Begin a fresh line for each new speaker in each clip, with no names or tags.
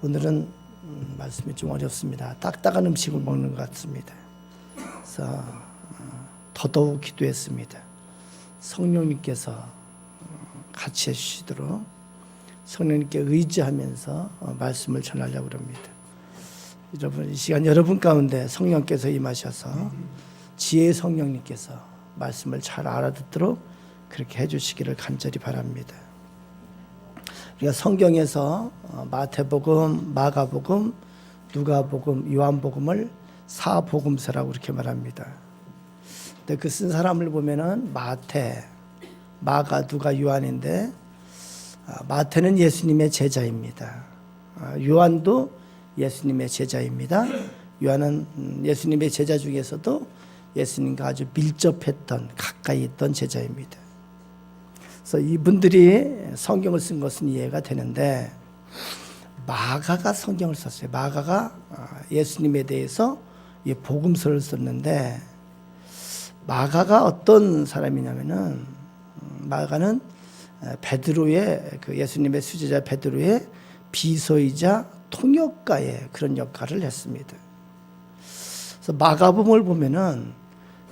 오늘은 말씀이 좀 어렵습니다. 딱딱한 음식을 먹는 것 같습니다. 그래서 더더욱 기도했습니다. 성령님께서 같이 해주시도록 성령님께 의지하면서 말씀을 전하려고 합니다. 여러분, 이 시간 여러분 가운데 성령께서 임하셔서 지혜의 성령님께서 말씀을 잘 알아듣도록 그렇게 해주시기를 간절히 바랍니다. 우리가 성경에서 마태복음, 마가복음, 누가복음, 요한복음을 사복음서라고 그렇게 말합니다. 근데 그 쓴 사람을 보면은 마태, 마가, 누가, 요한인데 마태는 예수님의 제자입니다. 요한도 예수님의 제자입니다. 요한은 예수님의 제자 중에서도 예수님과 아주 밀접했던, 가까이 있던 제자입니다. 그래서 이분들이 성경을 쓴 것은 이해가 되는데 마가가 성경을 썼어요. 마가가 예수님에 대해서 이 복음서를 썼는데 마가가 어떤 사람이냐면은 마가는 베드로의 그 예수님의 수제자 베드로의 비서이자 통역가의 그런 역할을 했습니다. 그래서 마가복음을 보면은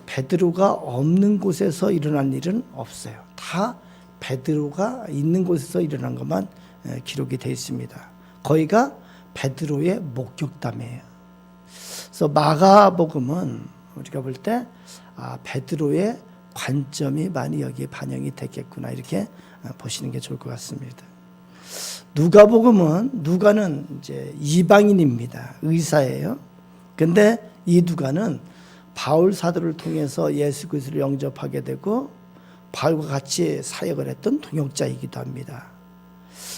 베드로가 없는 곳에서 일어난 일은 없어요. 다 베드로가 있는 곳에서 일어난 것만 기록이 되어 있습니다. 거기가 베드로의 목격담이에요. 그래서 마가복음은 우리가 볼 때 베드로의 관점이 많이 여기에 반영이 됐겠구나 이렇게 보시는 게 좋을 것 같습니다. 누가복음은 누가는 이제 이방인입니다. 의사예요. 근데 이 누가는 바울 사도를 통해서 예수 그리스도를 영접하게 되고 바울과 같이 사역을 했던 동역자이기도 합니다.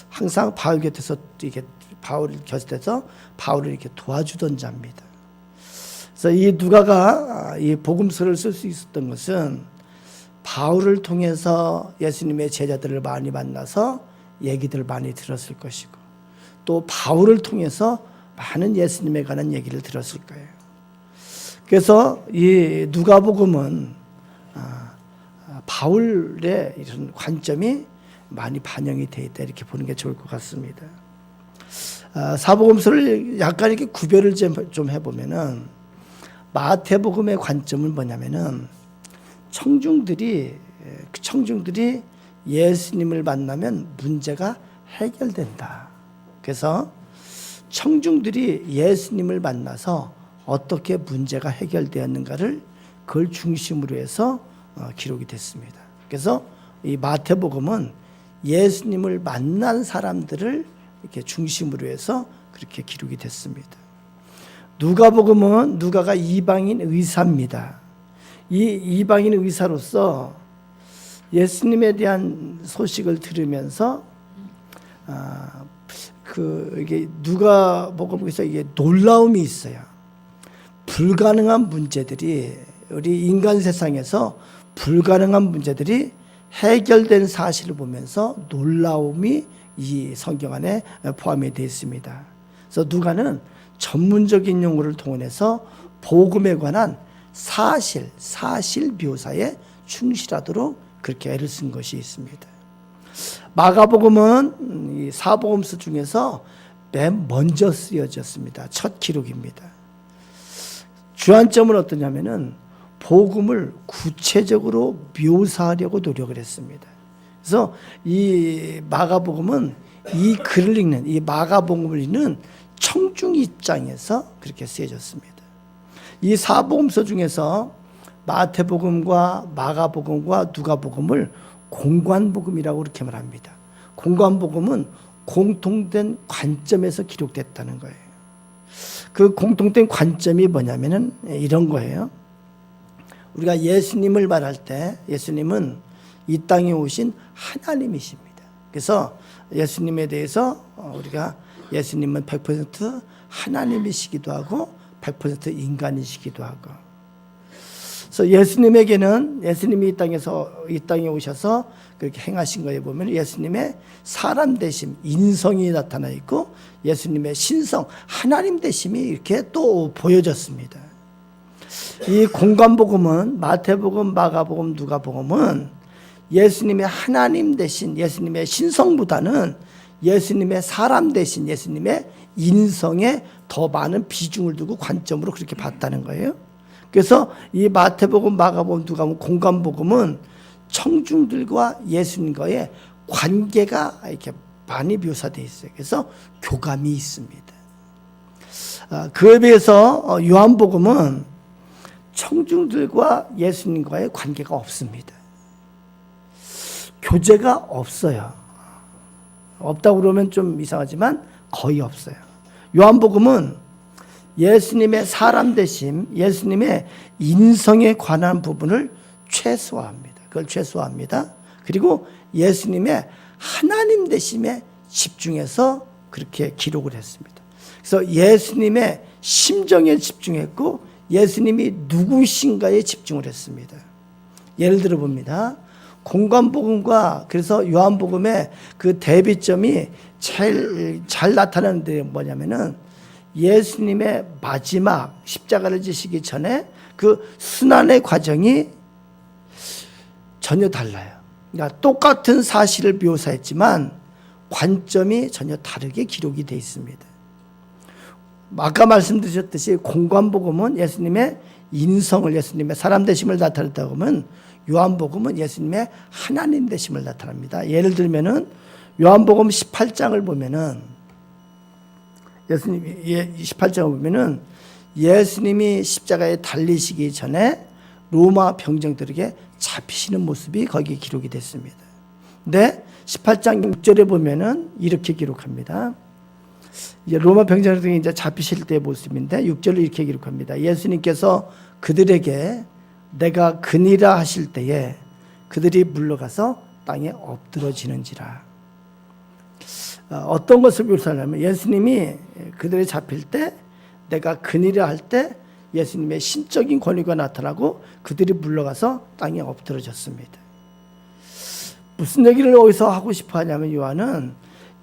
항상 바울 곁에서 이렇게 바울 곁에서 바울을 이렇게 도와주던 자입니다. 그래서 이 누가가 이 복음서를 쓸 수 있었던 것은 바울을 통해서 예수님의 제자들을 많이 만나서 얘기들을 많이 들었을 것이고 또 바울을 통해서 많은 예수님에 관한 얘기를 들었을 거예요. 그래서 이 누가복음은 바울의 이런 관점이 많이 반영이 되어 있다 이렇게 보는 게 좋을 것 같습니다. 사복음서를 약간 이렇게 구별을 좀 해보면은 마태복음의 관점은 뭐냐면은 청중들이 예수님을 만나면 문제가 해결된다. 그래서 청중들이 예수님을 만나서 어떻게 문제가 해결되었는가를 그걸 중심으로 해서 기록이 됐습니다. 그래서 이 마태복음은 예수님을 만난 사람들을 이렇게 중심으로 해서 그렇게 기록이 됐습니다. 누가복음은 누가가 이방인 의사입니다. 이 이방인 의사로서 예수님에 대한 소식을 들으면서 이게 누가복음에서 이게 놀라움이 있어요. 불가능한 문제들이 우리 인간 세상에서 불가능한 문제들이 해결된 사실을 보면서 놀라움이 이 성경 안에 포함이 되어 있습니다. 그래서 누가는 전문적인 용어를 동원해서 복음에 관한 사실 묘사에 충실하도록 그렇게 애를 쓴 것이 있습니다. 마가복음은 이 사복음서 중에서 맨 먼저 쓰여졌습니다. 첫 기록입니다. 주안점은 어떠냐면은 복음을 구체적으로 묘사하려고 노력을 했습니다. 그래서 이 마가복음은 이 글을 읽는 이 마가복음을 읽는 청중 입장에서 그렇게 쓰여졌습니다. 이 사복음서 중에서 마태복음과 마가복음과 누가복음을 공관복음이라고 그렇게 말합니다. 공관복음은 공통된 관점에서 기록됐다는 거예요. 그 공통된 관점이 뭐냐면은 이런 거예요. 우리가 예수님을 말할 때 예수님은 이 땅에 오신 하나님이십니다. 그래서 예수님에 대해서 우리가 예수님은 100% 하나님이시기도 하고 100% 인간이시기도 하고 그래서 예수님에게는 예수님이 이 땅에 오셔서 그렇게 행하신 거에 보면 예수님의 사람 되심, 인성이 나타나 있고 예수님의 신성, 하나님 되심이 이렇게 또 보여졌습니다. 이 공관복음은 마태복음, 마가복음, 누가복음은 예수님의 하나님 되신 예수님의 신성보다는 예수님의 사람 되신 예수님의 인성에 더 많은 비중을 두고 관점으로 그렇게 봤다는 거예요. 그래서 이 마태복음, 마가복음, 누가복음, 공관복음은 청중들과 예수님과의 관계가 이렇게 많이 묘사되어 있어요. 그래서 교감이 있습니다. 그에 비해서 요한복음은 청중들과 예수님과의 관계가 없습니다. 교제가 없어요. 없다고 그러면 좀 이상하지만 거의 없어요. 요한복음은 예수님의 사람 되심, 예수님의 인성에 관한 부분을 최소화합니다. 그걸 최소화합니다. 그리고 예수님의 하나님 되심에 집중해서 그렇게 기록을 했습니다. 그래서 예수님의 심정에 집중했고 예수님이 누구신가에 집중을 했습니다. 예를 들어 봅니다. 공관복음과 그래서 요한복음의 그 대비점이 제일 잘 나타나는 데 뭐냐면은 예수님의 마지막 십자가를 지시기 전에 그 순환의 과정이 전혀 달라요. 그러니까 똑같은 사실을 묘사했지만 관점이 전혀 다르게 기록이 되어 있습니다. 아까 말씀드렸듯이 공관복음은 예수님의 인성을, 예수님의 사람 되심을 나타냈다고 하면 요한복음은 예수님의 하나님 되심을 나타납니다. 예를 들면은 요한복음 18장을 보면은 예수님 18장을 보면은 예수님이 십자가에 달리시기 전에 로마 병정들에게 잡히시는 모습이 거기에 기록이 됐습니다. 근데 18장 6절에 보면은 이렇게 기록합니다. 이제 로마 병정들에게 이제 잡히실 때의 모습인데 6절을 이렇게 기록합니다. 예수님께서 그들에게 내가 그니라 하실 때에 그들이 물러가서 땅에 엎드러지는지라. 어떤 것을 묘사하냐면 예수님이 그들이 잡힐 때 내가 그니라 할 때 예수님의 신적인 권위가 나타나고 그들이 물러가서 땅에 엎드러졌습니다. 무슨 얘기를 여기서 하고 싶어 하냐면 요한은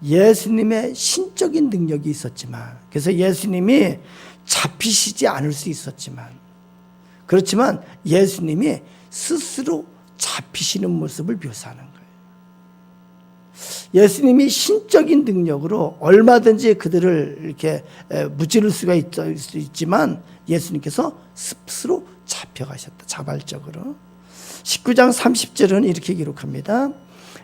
예수님의 신적인 능력이 있었지만, 그래서 예수님이 잡히시지 않을 수 있었지만, 그렇지만 예수님이 스스로 잡히시는 모습을 묘사하는 거예요. 예수님이 신적인 능력으로 얼마든지 그들을 이렇게 무찌를 수가 있지만 예수님께서 스스로 잡혀가셨다. 자발적으로. 19장 30절은 이렇게 기록합니다.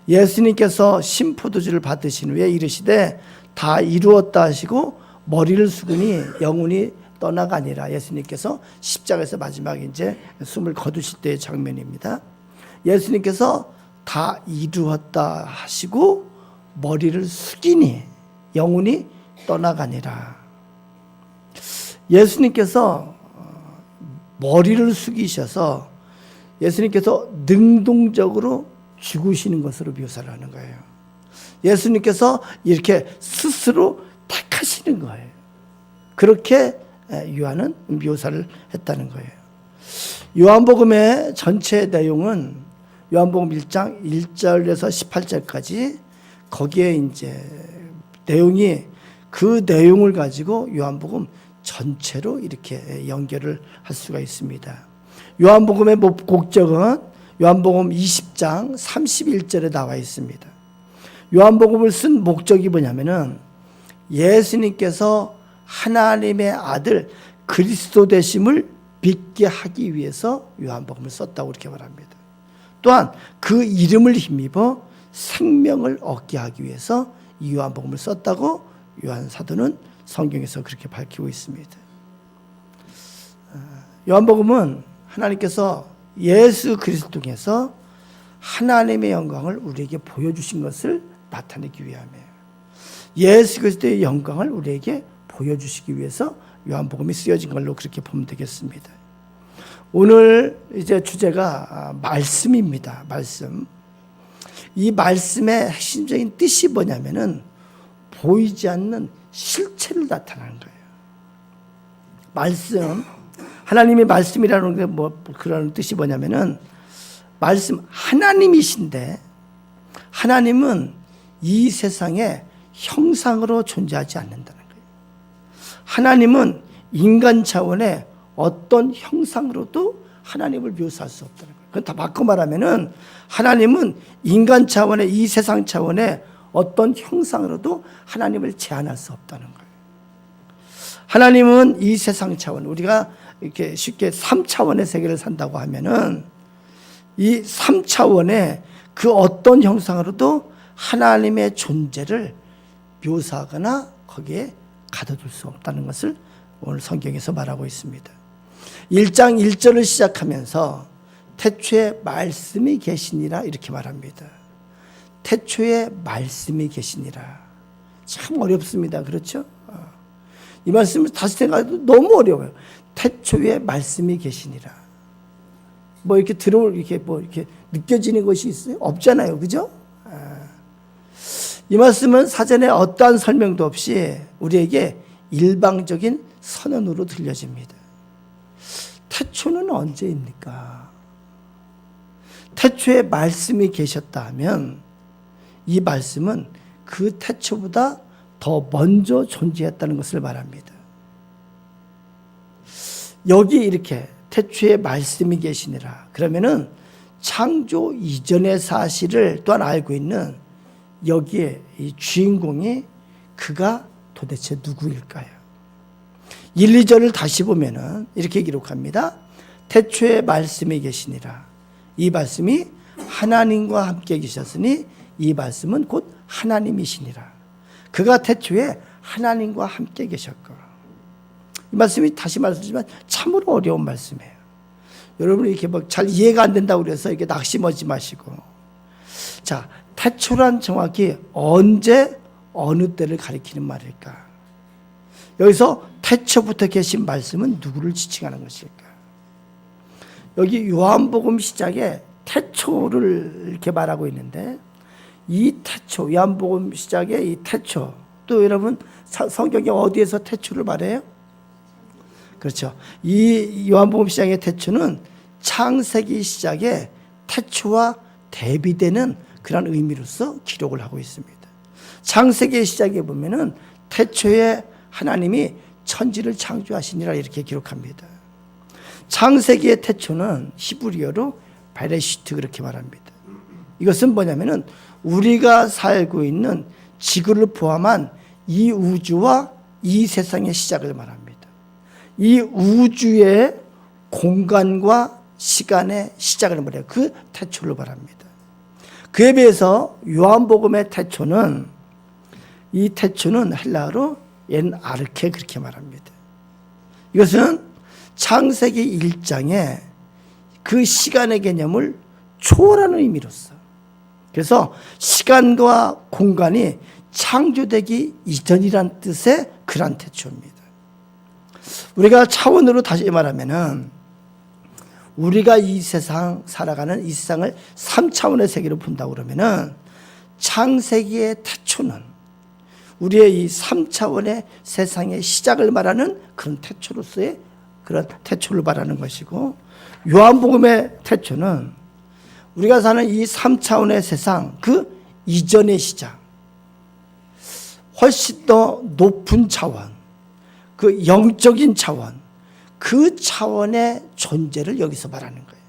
예수님께서 신포도주를 받으신 후에 이르시되 다 이루었다 하시고 머리를 숙으니 영혼이 떠나가니라. 예수님께서 십자가에서 마지막에 이제 숨을 거두실 때의 장면입니다. 예수님께서 다 이루었다 하시고 머리를 숙이니 영혼이 떠나가니라. 예수님께서 머리를 숙이셔서 예수님께서 능동적으로 죽으시는 것으로 묘사를 하는 거예요. 예수님께서 이렇게 스스로 택하시는 거예요. 그렇게 요한은 묘사를 했다는 거예요. 요한복음의 전체 내용은 요한복음 1장 1절에서 18절까지 거기에 이제 내용이 그 내용을 가지고 요한복음 전체로 이렇게 연결을 할 수가 있습니다. 요한복음의 목적은 요한복음 20장 31절에 나와 있습니다. 요한복음을 쓴 목적이 뭐냐면은 예수님께서 하나님의 아들 그리스도 되심을 믿게 하기 위해서 요한복음을 썼다고 이렇게 말합니다. 또한 그 이름을 힘입어 생명을 얻게 하기 위해서 이 요한복음을 썼다고 요한 사도는 성경에서 그렇게 밝히고 있습니다. 요한복음은 하나님께서 예수 그리스도 통해서 하나님의 영광을 우리에게 보여주신 것을 나타내기 위함이에요. 예수 그리스도의 영광을 우리에게 보여주시기 위해서 요한복음이 쓰여진 걸로 그렇게 보면 되겠습니다. 오늘 이제 주제가 말씀입니다. 말씀. 이 말씀의 핵심적인 뜻이 뭐냐면은 보이지 않는 실체를 나타내는 거예요. 말씀, 하나님의 말씀이라는 게 뭐 그런 뜻이 뭐냐면은 말씀 하나님이신데 하나님은 이 세상에 형상으로 존재하지 않는다는 거예요. 하나님은 인간 차원의 어떤 형상으로도 하나님을 묘사할 수 없다는 거예요. 그건 다 바꿔 말하면은 하나님은 인간 차원의 이 세상 차원의 어떤 형상으로도 하나님을 제한할 수 없다는 거예요. 하나님은 이 세상 차원, 우리가 이렇게 쉽게 3차원의 세계를 산다고 하면은 이 3차원의 그 어떤 형상으로도 하나님의 존재를 묘사하거나 거기에 가둬둘 수 없다는 것을 오늘 성경에서 말하고 있습니다. 1장 1절을 시작하면서 태초에 말씀이 계시니라 이렇게 말합니다. 태초에 말씀이 계시니라. 참 어렵습니다. 그렇죠? 이 말씀을 다시 생각해도 너무 어려워요. 태초에 말씀이 계시니라. 뭐 이렇게 이렇게 느껴지는 것이 있어요? 없잖아요. 그죠? 이 말씀은 사전에 어떠한 설명도 없이 우리에게 일방적인 선언으로 들려집니다. 태초는 언제입니까? 태초에 말씀이 계셨다 하면 이 말씀은 그 태초보다 더 먼저 존재했다는 것을 말합니다. 여기 이렇게 태초에 말씀이 계시니라. 그러면은 창조 이전의 사실을 또한 알고 있는 여기에 이 주인공이 그가 도대체 누구일까요? 1, 2절을 다시 보면은 이렇게 기록합니다. 태초에 말씀이 계시니라. 이 말씀이 하나님과 함께 계셨으니 이 말씀은 곧 하나님이시니라. 그가 태초에 하나님과 함께 계셨고. 이 말씀이 다시 말씀드리지만 참으로 어려운 말씀이에요. 여러분 이렇게 막 잘 이해가 안 된다고 그래서 이렇게 낙심하지 마시고. 자, 태초란 정확히 언제 어느 때를 가리키는 말일까? 여기서 태초부터 계신 말씀은 누구를 지칭하는 것일까? 여기 요한복음 시작에 태초를 이렇게 말하고 있는데 이 태초, 요한복음 시작에 이 태초, 또 여러분 성경에 어디에서 태초를 말해요? 그렇죠. 이 요한복음 시작의 태초는 창세기 시작에 태초와 대비되는 그런 의미로서 기록을 하고 있습니다. 창세기 시작에 보면은 태초에 하나님이 천지를 창조하시니라 이렇게 기록합니다. 창세기의 태초는 히브리어로 베레시트 그렇게 말합니다. 이것은 뭐냐면은 우리가 살고 있는 지구를 포함한 이 우주와 이 세상의 시작을 말합니다. 이 우주의 공간과 시간의 시작을 말해요. 그 태초를 말합니다. 그에 비해서 요한복음의 태초는 이 태초는 헬라어로 엔 아르케 그렇게 말합니다. 이것은 창세기 1장에 그 시간의 개념을 초월하는 의미로서, 그래서 시간과 공간이 창조되기 이전이란 뜻의 그런 태초입니다. 우리가 차원으로 다시 말하면은 우리가 이 세상 살아가는 이 세상을 3차원의 세계로 본다고 그러면은 창세기의 태초는 우리의 이 3차원의 세상의 시작을 말하는 그런 태초로서의 그런 태초를 말하는 것이고, 요한복음의 태초는 우리가 사는 이 3차원의 세상 그 이전의 시작, 훨씬 더 높은 차원, 그 영적인 차원, 그 차원의 존재를 여기서 말하는 거예요.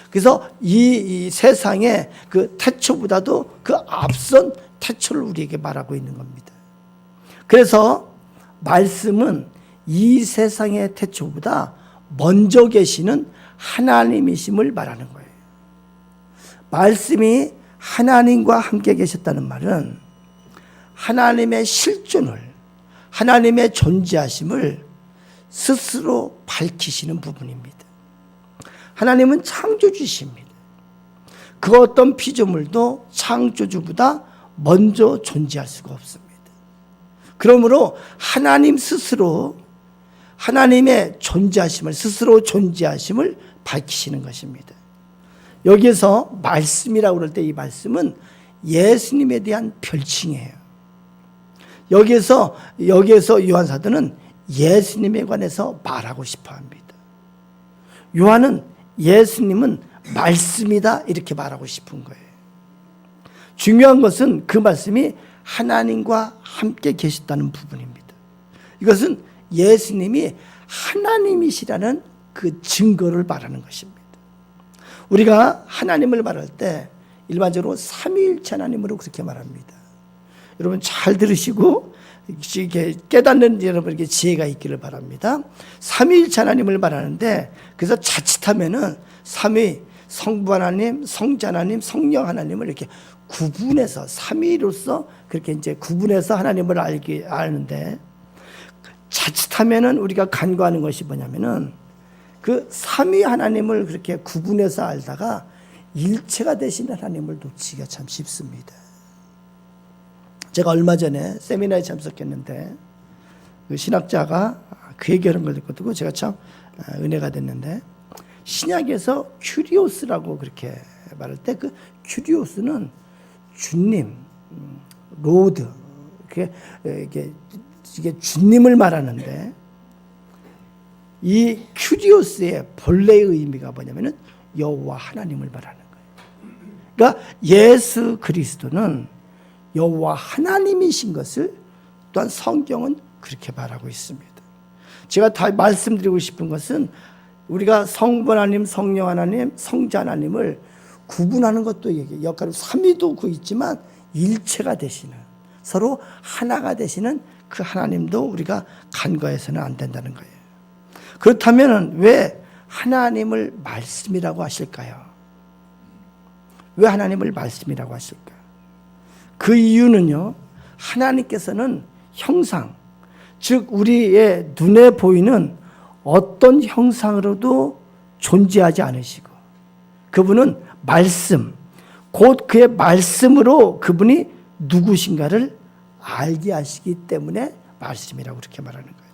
그래서 이 세상의 그 태초보다도 그 앞선 태초를 우리에게 말하고 있는 겁니다. 그래서 말씀은 이 세상의 태초보다 먼저 계시는 하나님이심을 말하는 거예요. 말씀이 하나님과 함께 계셨다는 말은 하나님의 실존을, 하나님의 존재하심을 스스로 밝히시는 부분입니다. 하나님은 창조주십니다. 그 어떤 피조물도 창조주보다 먼저 존재할 수가 없습니다. 그러므로 하나님 스스로 하나님의 존재하심을, 스스로 존재하심을 밝히시는 것입니다. 여기에서 말씀이라고 그럴 때 이 말씀은 예수님에 대한 별칭이에요. 여기에서 요한 사도는 예수님에 관해서 말하고 싶어 합니다. 요한은 예수님은 말씀이다 이렇게 말하고 싶은 거예요. 중요한 것은 그 말씀이 하나님과 함께 계셨다는 부분입니다. 이것은 예수님이 하나님이시라는 그 증거를 말하는 것입니다. 우리가 하나님을 말할 때 일반적으로 삼위일체 하나님으로 그렇게 말합니다. 여러분 잘 들으시고 이렇게 깨닫는 여러분에게 지혜가 있기를 바랍니다. 삼위일체 하나님을 말하는데, 그래서 자칫하면은 삼위, 성부 하나님, 성자 하나님, 성령 하나님을 이렇게 구분해서 삼위로서 그렇게 이제 구분해서 하나님을 아는데, 자칫하면은 우리가 간과하는 것이 뭐냐면은 그 삼위 하나님을 그렇게 구분해서 알다가 일체가 되신 하나님을 놓치기가 참 쉽습니다. 제가 얼마 전에 세미나에 참석했는데 그 신학자가 그 얘기하는 걸 듣고 제가 참 은혜가 됐는데, 신약에서 큐리오스라고 그렇게 말할 때 그 큐리오스는 주님, 로드, 이게 주님을 말하는데, 이 큐리오스의 본래의 의미가 뭐냐면은 여호와 하나님을 말하는 거예요. 그러니까 예수 그리스도는 여호와 하나님이신 것을 또한 성경은 그렇게 말하고 있습니다. 제가 다 말씀드리고 싶은 것은 우리가 성부 하나님, 성령 하나님, 성자 하나님을 구분하는 것도 역할을 삼위도 그 있지만 일체가 되시는, 서로 하나가 되시는 그 하나님도 우리가 간과해서는 안 된다는 거예요. 그렇다면 왜 하나님을 말씀이라고 하실까요? 왜 하나님을 말씀이라고 하실까? 그 이유는요, 하나님께서는 형상, 즉 우리의 눈에 보이는 어떤 형상으로도 존재하지 않으시고, 그분은 말씀, 곧 그의 말씀으로 그분이 누구신가를 알게 하시기 때문에 말씀이라고 그렇게 말하는 거예요.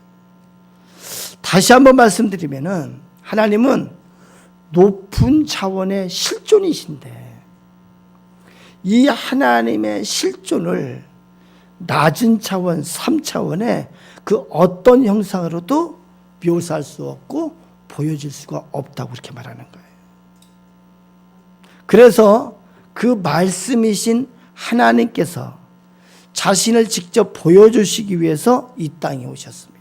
다시 한번 말씀드리면은 하나님은 높은 차원의 실존이신데, 이 하나님의 실존을 낮은 차원, 3차원의 그 어떤 형상으로도 묘사할 수 없고 보여줄 수가 없다고 그렇게 말하는 거예요. 그래서 그 말씀이신 하나님께서 자신을 직접 보여주시기 위해서 이 땅에 오셨습니다.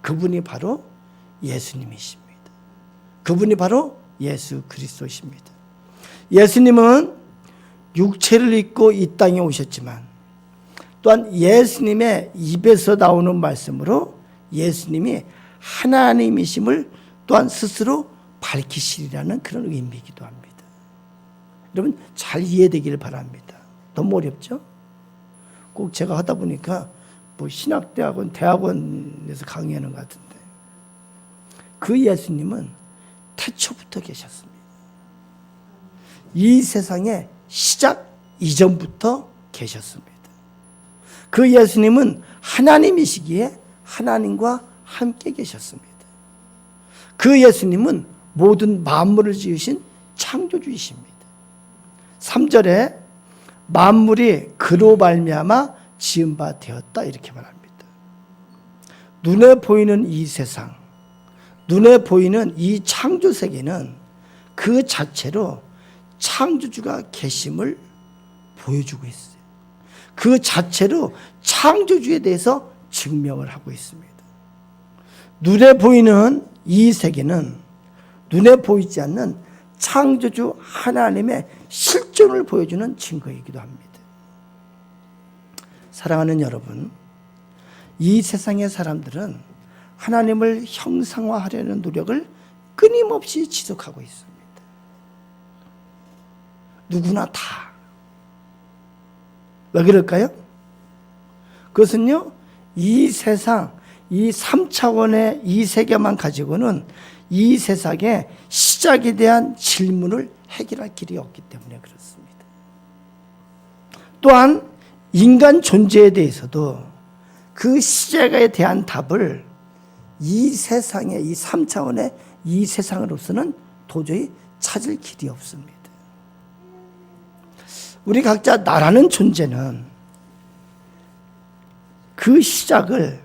그분이 바로 예수님이십니다. 그분이 바로 예수 그리스도십니다. 예수님은 육체를 입고 이 땅에 오셨지만, 또한 예수님의 입에서 나오는 말씀으로 예수님이 하나님이심을 또한 스스로 밝히시리라는 그런 의미이기도 합니다. 여러분 잘 이해되기를 바랍니다. 너무 어렵죠? 꼭 제가 하다 보니까 뭐 신학대학원, 대학원에서 강의하는 것 같은데, 그 예수님은 태초부터 계셨습니다. 이 세상의 시작 이전부터 계셨습니다. 그 예수님은 하나님이시기에 하나님과 함께 계셨습니다. 그 예수님은 모든 만물을 지으신 창조주이십니다. 3절에 만물이 그로 말미암아 지은 바 되었다 이렇게 말합니다. 눈에 보이는 이 세상, 눈에 보이는 이 창조 세계는 그 자체로 창조주가 계심을 보여주고 있어요. 그 자체로 창조주에 대해서 증명을 하고 있습니다. 눈에 보이는 이 세계는 눈에 보이지 않는 창조주 하나님의 실존을 보여주는 증거이기도 합니다. 사랑하는 여러분, 이 세상의 사람들은 하나님을 형상화하려는 노력을 끊임없이 지속하고 있습니다. 누구나 다. 왜 그럴까요? 그것은요, 이 세상, 이 3차원의 이 세계만 가지고는 이 세상의 시작에 대한 질문을 해결할 길이 없기 때문에 그렇습니다. 또한 인간 존재에 대해서도 그 시작에 대한 답을 이 세상의 이 3차원의 이 세상으로서는 도저히 찾을 길이 없습니다. 우리 각자 나라는 존재는 그 시작을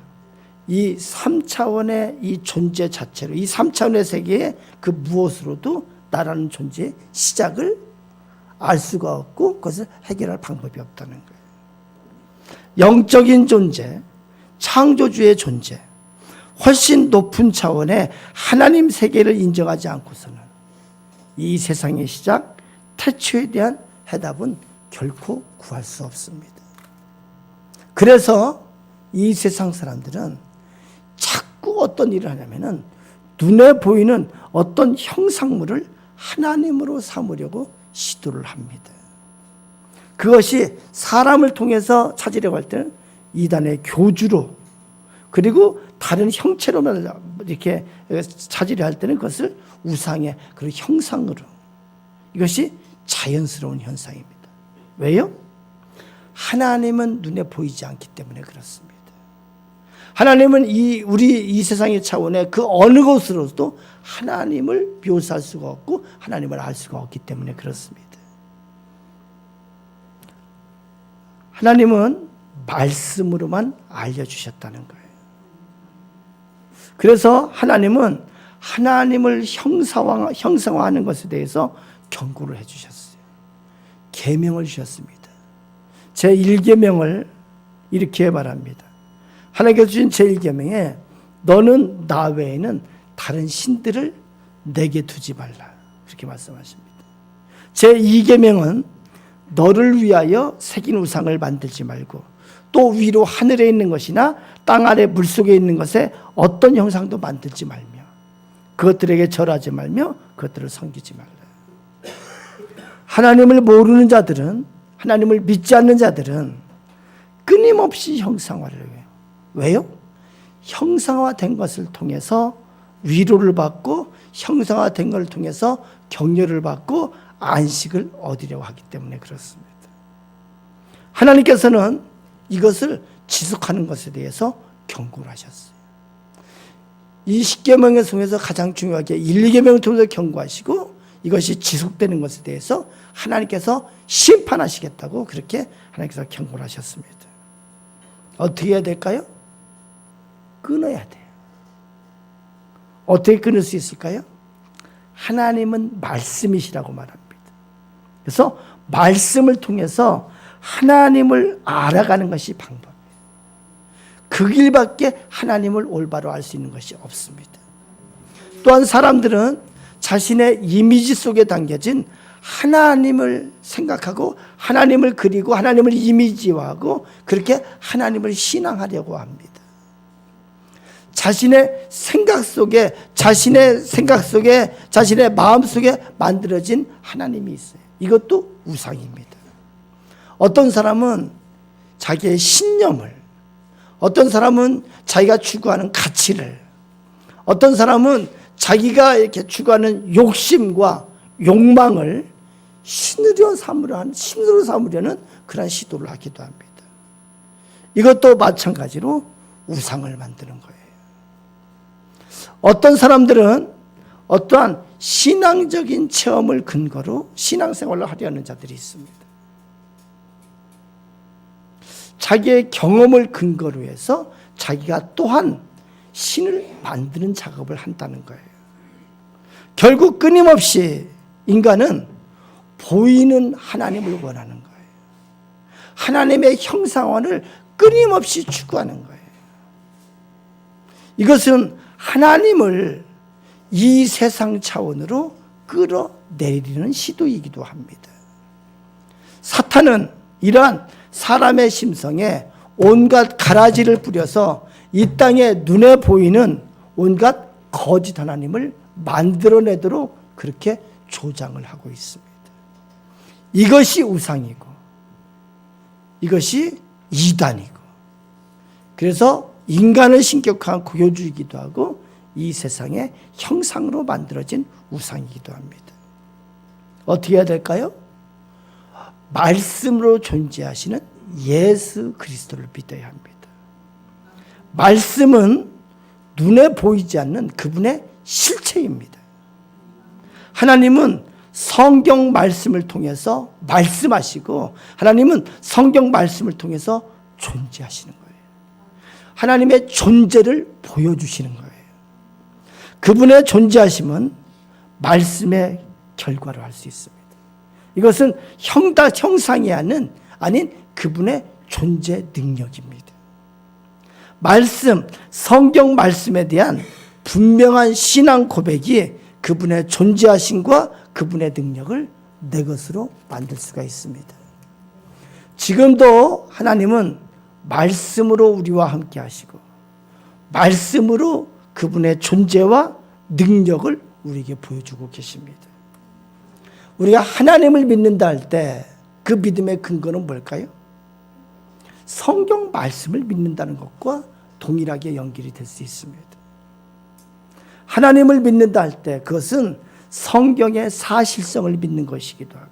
이 3차원의 이 존재 자체로, 이 3차원의 세계의 그 무엇으로도 나라는 존재의 시작을 알 수가 없고 그것을 해결할 방법이 없다는 거예요. 영적인 존재, 창조주의 존재, 훨씬 높은 차원의 하나님 세계를 인정하지 않고서는 이 세상의 시작, 태초에 대한 해답은 결코 구할 수 없습니다. 그래서 이 세상 사람들은 자꾸 어떤 일을 하냐면은 눈에 보이는 어떤 형상물을 하나님으로 삼으려고 시도를 합니다. 그것이 사람을 통해서 찾으려고 할 때는 이단의 교주로, 그리고 다른 형체로만 이렇게 찾으려 할 때는 그것을 우상의 그런 형상으로. 이것이 자연스러운 현상입니다. 왜요? 하나님은 눈에 보이지 않기 때문에 그렇습니다. 하나님은 우리 이 세상의 차원의 그 어느 곳으로도 하나님을 묘사할 수가 없고 하나님을 알 수가 없기 때문에 그렇습니다. 하나님은 말씀으로만 알려주셨다는 거예요. 그래서 하나님은 하나님을 형상화하는 것에 대해서 경고를 해주셨어요. 계명을 주셨습니다. 제1계명을 이렇게 말합니다. 하나님께서 주신 제1계명에 너는 나 외에는 다른 신들을 내게 두지 말라, 그렇게 말씀하십니다. 제2계명은 너를 위하여 새긴 우상을 만들지 말고 또 위로 하늘에 있는 것이나 땅 아래 물속에 있는 것에 어떤 형상도 만들지 말며 그것들에게 절하지 말며 그것들을 섬기지 말라. 하나님을 모르는 자들은, 하나님을 믿지 않는 자들은 끊임없이 형상화를 해요. 왜요? 형상화된 것을 통해서 위로를 받고 형상화된 것을 통해서 격려를 받고 안식을 얻으려고 하기 때문에 그렇습니다. 하나님께서는 이것을 지속하는 것에 대해서 경고를 하셨어요. 이 10계명을 통해서 가장 중요하게 1, 2계명을 통해서 경고하시고 이것이 지속되는 것에 대해서 하나님께서 심판하시겠다고 그렇게 하나님께서 경고를 하셨습니다. 어떻게 해야 될까요? 끊어야 돼요. 어떻게 끊을 수 있을까요? 하나님은 말씀이시라고 말합니다. 그래서 말씀을 통해서 하나님을 알아가는 것이 방법이에요. 그 길밖에 하나님을 올바로 알 수 있는 것이 없습니다. 또한 사람들은 자신의 이미지 속에 담겨진 하나님을 생각하고 하나님을 그리고 하나님을 이미지화하고 그렇게 하나님을 신앙하려고 합니다. 자신의 생각 속에 자신의 마음 속에 만들어진 하나님이 있어요. 이것도 우상입니다. 어떤 사람은 자기의 신념을, 어떤 사람은 자기가 추구하는 가치를, 어떤 사람은 자기가 이렇게 추구하는 욕심과 욕망을 신으로 삼으려는 그런 시도를 하기도 합니다. 이것도 마찬가지로 우상을 만드는 거예요. 어떤 사람들은 어떠한 신앙적인 체험을 근거로 신앙생활을 하려는 자들이 있습니다. 자기의 경험을 근거로 해서 자기가 또한 신을 만드는 작업을 한다는 거예요. 결국 끊임없이 인간은 보이는 하나님을 원하는 거예요. 하나님의 형상화를 끊임없이 추구하는 거예요. 이것은 하나님을 이 세상 차원으로 끌어내리는 시도이기도 합니다. 사탄은 이러한 사람의 심성에 온갖 가라지를 뿌려서 이 땅에 눈에 보이는 온갖 거짓 하나님을 만들어내도록 그렇게 조장을 하고 있습니다. 이것이 우상이고 이것이 이단이고, 그래서 인간을 신격화한 고교주이기도 하고 이 세상의 형상으로 만들어진 우상이기도 합니다. 어떻게 해야 될까요? 말씀으로 존재하시는 예수 그리스도를 믿어야 합니다. 말씀은 눈에 보이지 않는 그분의 실체입니다. 하나님은 성경 말씀을 통해서 말씀하시고 하나님은 성경 말씀을 통해서 존재하시는 거예요. 하나님의 존재를 보여주시는 거예요. 그분의 존재하심은 말씀의 결과로 할 수 있습니다. 이것은 형상이 아닌 그분의 존재 능력입니다. 말씀, 성경 말씀에 대한 분명한 신앙 고백이 그분의 존재하심과 그분의 능력을 내 것으로 만들 수가 있습니다. 지금도 하나님은 말씀으로 우리와 함께 하시고 말씀으로 그분의 존재와 능력을 우리에게 보여주고 계십니다. 우리가 하나님을 믿는다 할 때 그 믿음의 근거는 뭘까요? 성경 말씀을 믿는다는 것과 동일하게 연결이 될 수 있습니다. 하나님을 믿는다 할 때 그것은 성경의 사실성을 믿는 것이기도 하고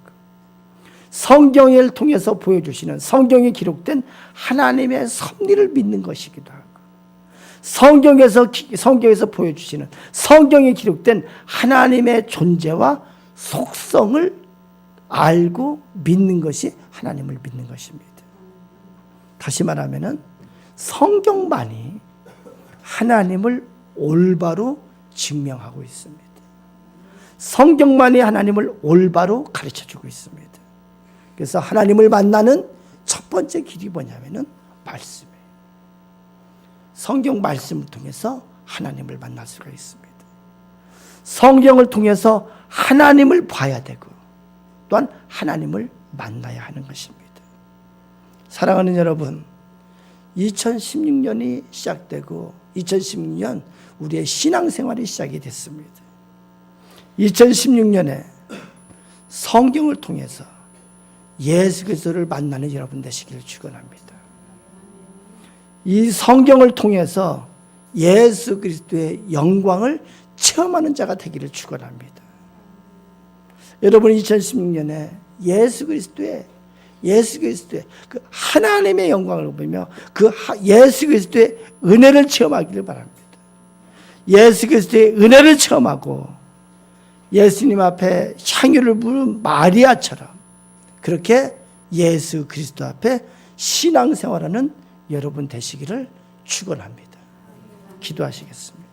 성경을 통해서 보여주시는 성경에 기록된 하나님의 섭리를 믿는 것이기도 하고 성경에서 보여주시는 성경에 기록된 하나님의 존재와 속성을 알고 믿는 것이 하나님을 믿는 것입니다. 다시 말하면 성경만이 하나님을 올바로 증명하고 있습니다. 성경만이 하나님을 올바로 가르쳐주고 있습니다. 그래서 하나님을 만나는 첫 번째 길이 뭐냐면은 말씀이에요. 성경 말씀을 통해서 하나님을 만날 수가 있습니다. 성경을 통해서 하나님을 봐야 되고 또한 하나님을 만나야 하는 것입니다. 사랑하는 여러분, 2016년이 시작되고 2016년 우리의 신앙생활이 시작이 됐습니다. 2016년에 성경을 통해서 예수 그리스도를 만나는 여러분 되시기를 축원합니다. 이 성경을 통해서 예수 그리스도의 영광을 체험하는 자가 되기를 축원합니다. 여러분 2016년에 예수 그리스도의 그 하나님의 영광을 보며 그 예수 그리스도의 은혜를 체험하기를 바랍니다. 예수 그리스도의 은혜를 체험하고 예수님 앞에 향유를 부은 마리아처럼 그렇게 예수 그리스도 앞에 신앙생활하는 여러분 되시기를 축원합니다. 기도하시겠습니다.